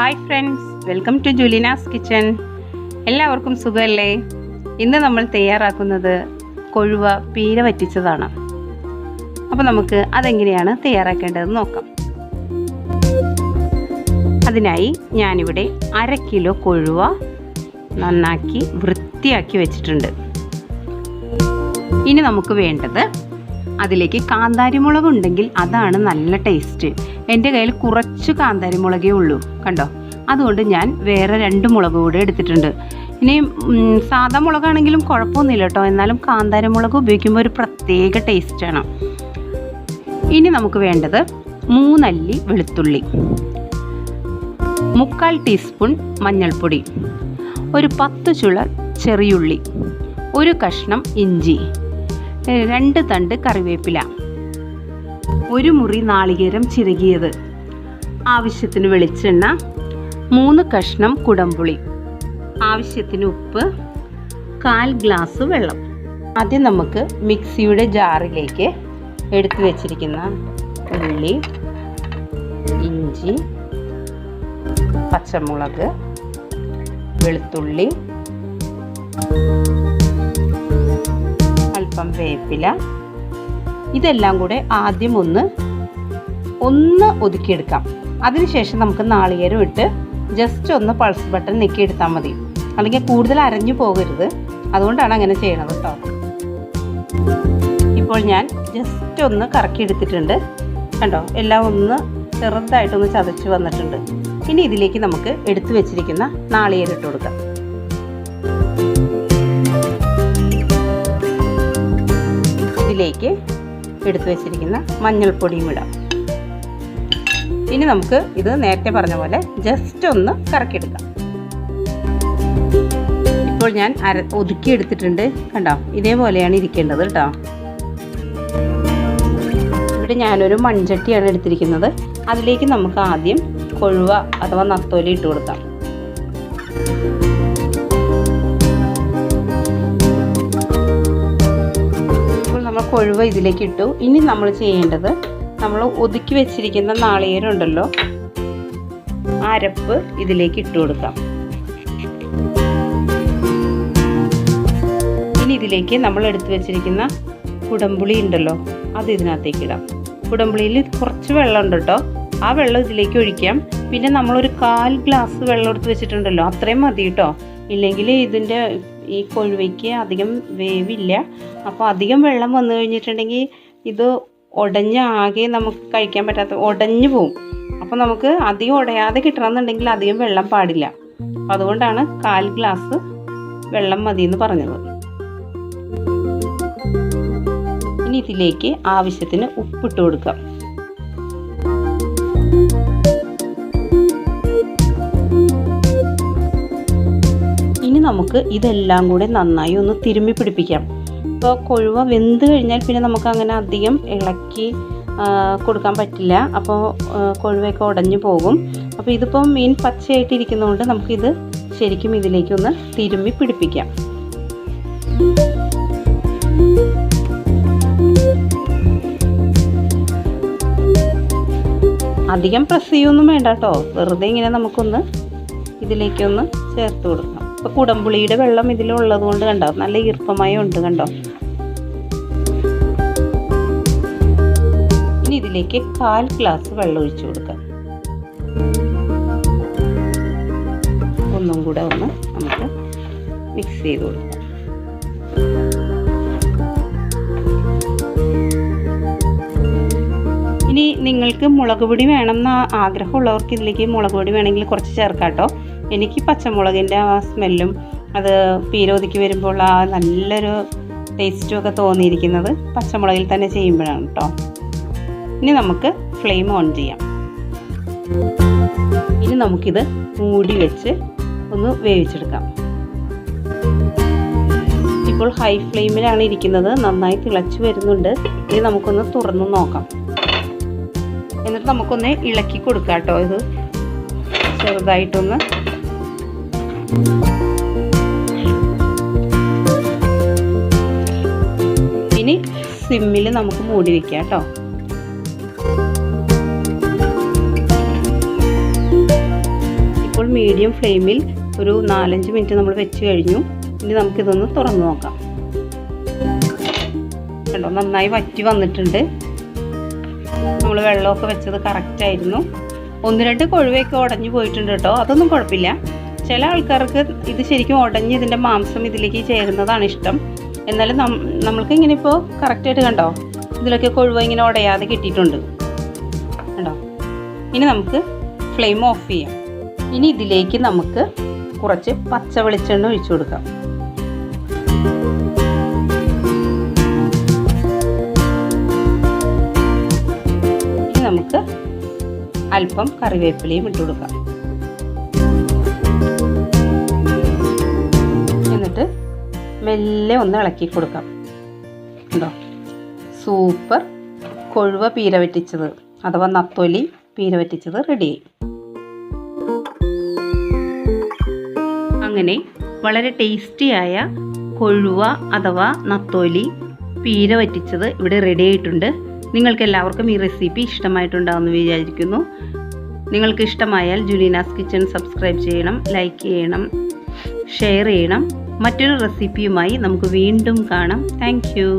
Hi friends, welcome to Julina's kitchen. എല്ലാവർക്കും സുഖമല്ലേ? ഇന്ന് നമ്മൾ തയ്യാറാക്കുന്നത് കൊഴുവ പീര വറ്റിച്ചതാണ്. അപ്പോൾ നമുക്ക് അതെങ്ങനെയാണ് തയ്യാറാക്കേണ്ടതെന്ന് നോക്കാം. അതിനായി ഞാനിവിടെ 1/2 കിലോ കൊഴുവ നന്നാക്കി വൃത്തിയാക്കി വെച്ചിട്ടുണ്ട്. ഇനി നമുക്ക് വേണ്ടത്, അതിലേക്ക് കാന്താരിമുളക് ഉണ്ടെങ്കിൽ അതാണ് നല്ല ടേസ്റ്റ്. എൻ്റെ കയ്യിൽ കുറച്ച് കാന്താരിമുളകേ ഉള്ളൂ, കണ്ടോ. അതുകൊണ്ട് ഞാൻ വേറെ 2 മുളക് കൂടെ എടുത്തിട്ടുണ്ട്. ഇനി സാധാ മുളകാണെങ്കിലും കുഴപ്പമൊന്നുമില്ല കേട്ടോ, എന്നാലും കാന്താരിമുളക് ഉപയോഗിക്കുമ്പോൾ ഒരു പ്രത്യേക ടേസ്റ്റാണ്. ഇനി നമുക്ക് വേണ്ടത് 3 അല്ലി വെളുത്തുള്ളി, 3/4 ടീസ്പൂൺ മഞ്ഞൾപ്പൊടി, ഒരു 10 ചുള ചെറിയുള്ളി, 1 കഷ്ണം ഇഞ്ചി, 2 തണ്ട് കറിവേപ്പില, 1 മുറി നാളികേരം ചിരകിയത്, ആവശ്യത്തിന് വെളിച്ചെണ്ണ, 3 കഷ്ണം കുടംപുളി, ആവശ്യത്തിന് ഉപ്പ്, 1/4 ഗ്ലാസ് വെള്ളം. ആദ്യം നമുക്ക് മിക്സിയുടെ ജാറിലേക്ക് എടുത്തു വെച്ചിരിക്കുന്ന ഉള്ളി, ഇഞ്ചി, പച്ചമുളക്, വെളുത്തുള്ളി, അല്പം വേപ്പില, ഇതെല്ലാം കൂടെ ആദ്യം ഒന്ന് ഒതുക്കിയെടുക്കാം. അതിനുശേഷം നമുക്ക് നാളികേരം ഇട്ട് ജസ്റ്റ് ഒന്ന് പൾസ് ബട്ടൺ ഞെക്കിയെടുത്താൽ മതി. അല്ലെങ്കിൽ കൂടുതൽ അരഞ്ഞു പോകരുത്, അതുകൊണ്ടാണ് അങ്ങനെ ചെയ്യണത് കേട്ടോ. ഇപ്പോൾ ഞാൻ ജസ്റ്റ് ഒന്ന് കറക്കിയെടുത്തിട്ടുണ്ട്, കണ്ടോ. എല്ലാം ഒന്ന് ചെറുതായിട്ടൊന്ന് ചതച്ച് വന്നിട്ടുണ്ട്. ഇനി ഇതിലേക്ക് നമുക്ക് എടുത്തു വെച്ചിരിക്കുന്ന നാളികേരം ഇട്ട് കൊടുക്കാം. ഇതിലേക്ക് എടുത്തു വെച്ചിരിക്കുന്ന മഞ്ഞൾപ്പൊടിയും ഇടാം. ഇനി നമുക്ക് ഇത് നേരത്തെ പറഞ്ഞ പോലെ ജസ്റ്റ് ഒന്ന് കറക്കിയെടുക്കാം. ഇപ്പോൾ ഞാൻ ഒതുക്കിയെടുത്തിട്ടുണ്ട്, കണ്ടോ. ഇതേപോലെയാണ് ഇരിക്കേണ്ടത് കേട്ടോ. ഇവിടെ ഞാനൊരു മൺചട്ടിയാണ് എടുത്തിരിക്കുന്നത്. അതിലേക്ക് നമുക്ക് ആദ്യം കൊഴുവ അഥവാ നത്തോലി ഇട്ട് കൊടുക്കാം. ഇപ്പോൾ നമ്മൾ കൊഴുവ ഇതിലേക്ക് ഇട്ടു. ഇനി നമ്മൾ ചെയ്യേണ്ടത്, നമ്മൾ ഒതുക്കി വെച്ചിരിക്കുന്ന നാളികേരം ഉണ്ടല്ലോ, അരപ്പ് ഇതിലേക്ക് ഇട്ട് കൊടുക്കാം. ഇനി ഇതിലേക്ക് നമ്മൾ എടുത്തു വെച്ചിരിക്കുന്ന കുടംപുളി ഉണ്ടല്ലോ, അത് ഇതിനകത്തേക്ക് ഇടാം. കുടംപുളിയിൽ കുറച്ച് വെള്ളം ഉണ്ട് കേട്ടോ, ആ വെള്ളം ഇതിലേക്ക് ഒഴിക്കാം. പിന്നെ നമ്മളൊരു 1/4 ഗ്ലാസ് വെള്ളം എടുത്ത് വെച്ചിട്ടുണ്ടല്ലോ, അത്രയും മതി കേട്ടോ. ഇല്ലെങ്കിൽ ഇതിൻ്റെ ഈ കൊഴുവയ്ക്ക് അധികം വേവില്ല. അപ്പോൾ അധികം വെള്ളം വന്നു കഴിഞ്ഞിട്ടുണ്ടെങ്കിൽ ഇത് ആകെ നമുക്ക് കഴിക്കാൻ പറ്റാത്ത ഉടഞ്ഞു പോവും. അപ്പോൾ നമുക്ക് അധികം ഉടയാതെ കിട്ടണമെന്നുണ്ടെങ്കിൽ അധികം വെള്ളം പാടില്ല. അപ്പം അതുകൊണ്ടാണ് 1/4 ഗ്ലാസ് വെള്ളം മതി എന്ന് പറഞ്ഞത്. ഇനി ഇതിലേക്ക് ആവശ്യത്തിന് ഉപ്പിട്ട് കൊടുക്കാം. ഇനി നമുക്ക് ഇതെല്ലാം കൂടെ നന്നായി ഒന്ന് തിരുമ്മി പിടിപ്പിക്കാം. ഇപ്പോൾ കൊഴുവ വെന്ത് കഴിഞ്ഞാൽ പിന്നെ നമുക്ക് അങ്ങനെ അധികം ഇളക്കി കൊടുക്കാൻ പറ്റില്ല. അപ്പോൾ കൊഴുവയൊക്കെ ഉടഞ്ഞു പോകും. അപ്പോൾ ഇതിപ്പോൾ മീൻ പച്ചയായിട്ട് ഇരിക്കുന്നതുകൊണ്ട് നമുക്കിത് ശരിക്കും ഇതിലേക്കൊന്ന് തിരുമ്മി പിടിപ്പിക്കാം. അധികം പ്രസ് ചെയ്യൊന്നും വേണ്ട കേട്ടോ, വെറുതെ ഇങ്ങനെ നമുക്കൊന്ന് ഇതിലേക്കൊന്ന് ചേർത്ത് കൊടുക്കാം. ഇപ്പോൾ കുടംപുളിയുടെ വെള്ളം ഇതിലുള്ളത് കൊണ്ട് കണ്ടോ, നല്ല ഈർപ്പമയം ഉണ്ട്, കണ്ടോ. ഇനി ഇതിലേക്ക് 1/4 ഗ്ലാസ് വെള്ളം ഒഴിച്ചു കൊടുക്കാം. ഒന്നും കൂടെ ഒന്ന് നമുക്ക് മിക്സ് ചെയ്ത് കൊടുക്കാം. ഇനി നിങ്ങൾക്ക് മുളക് പൊടി വേണമെന്ന ആഗ്രഹമുള്ളവർക്ക് ഇതിലേക്ക് മുളക് പൊടി വേണമെങ്കിൽ കുറച്ച് ചേർക്കാം കേട്ടോ. എനിക്ക് പച്ചമുളകിൻ്റെ ആ സ്മെല്ലും അത് പീര ഒതുക്കി വരുമ്പോൾ ആ നല്ലൊരു ടേസ്റ്റും ഒക്കെ തോന്നിയിരിക്കുന്നത് പച്ചമുളകിൽ തന്നെ ചെയ്യുമ്പോഴാണ് കേട്ടോ. ഇനി നമുക്ക് ഫ്ലെയിം ഓൺ ചെയ്യാം. ഇനി നമുക്കിത് മൂടി വെച്ച് ഒന്ന് വേവിച്ചെടുക്കാം. ഇപ്പോൾ ഹൈ ഫ്ലെയിമിലാണ് ഇരിക്കുന്നത്, നന്നായി തിളച്ച് വരുന്നുണ്ട്. ഇനി നമുക്കൊന്ന് തുറന്ന് നോക്കാം. എന്നിട്ട് നമുക്കൊന്ന് ഇളക്കി കൊടുക്കാം കേട്ടോ. ഇത് ചെറുതായിട്ടൊന്ന് ഇനി സിമ്മിൽ നമുക്ക് മൂടി വയ്ക്കാം കേട്ടോ. മീഡിയം ഫ്ലെയിമിൽ ഒരു 4-5 മിനിറ്റ് നമ്മൾ വെച്ച് കഴിഞ്ഞു. ഇനി നമുക്കിതൊന്ന് തുറന്ന് നോക്കാം. കണ്ടോ, നന്നായി വറ്റി വന്നിട്ടുണ്ട്. നമ്മൾ വെള്ളമൊക്കെ വെച്ചത് കറക്റ്റായിരുന്നു. 1-2 കൊഴുവയൊക്കെ ഉടഞ്ഞു പോയിട്ടുണ്ട് കേട്ടോ. അതൊന്നും കുഴപ്പമില്ല. ചില ആൾക്കാർക്ക് ഇത് ശരിക്കും ഉടഞ്ഞ് ഇതിൻ്റെ മാംസം ഇതിലേക്ക് ചേരുന്നതാണ് ഇഷ്ടം. എന്നാലും നമ്മൾക്ക് ഇങ്ങനെ ഇപ്പോൾ കറക്റ്റായിട്ട് കണ്ടോ, ഇതിലൊക്കെ കൊഴുവ ഇങ്ങനെ ഉടയാതെ കിട്ടിയിട്ടുണ്ട് കണ്ടോ. ഇനി നമുക്ക് ഫ്ലെയിം ഓഫ് ചെയ്യാം. ഇനി ഇതിലേക്ക് നമുക്ക് കുറച്ച് പച്ച വെളിച്ചെണ്ണ ഒഴിച്ചു കൊടുക്കാം. ഇനി നമുക്ക് അല്പം കറിവേപ്പിലയും ഇട്ട് കൊടുക്കാം. എന്നിട്ട് മെല്ലെ ഒന്ന് ഇളക്കി കൊടുക്കാം. ഉണ്ടോ, സൂപ്പർ കൊഴുവ പീര വറ്റിച്ചത് അഥവാ നത്തോലി പീര വറ്റിച്ചത് റെഡിയായി. അങ്ങനെ വളരെ ടേസ്റ്റിയായ കൊഴുവ അഥവാ നത്തോലി പീര വറ്റിച്ചത് ഇവിടെ റെഡി ആയിട്ടുണ്ട്. നിങ്ങൾക്ക് എല്ലാവർക്കും ഈ റെസിപ്പി ഇഷ്ടമായിട്ടുണ്ടാകുമെന്ന് വിചാരിക്കുന്നു. നിങ്ങൾക്ക് ഇഷ്ടമായാൽ ജുലീനാസ് കിച്ചൺ സബ്സ്ക്രൈബ് ചെയ്യണം, ലൈക്ക് ചെയ്യണം, ഷെയർ ചെയ്യണം. മറ്റൊരു റെസിപ്പിയുമായി നമുക്ക് വീണ്ടും കാണാം. Thank you.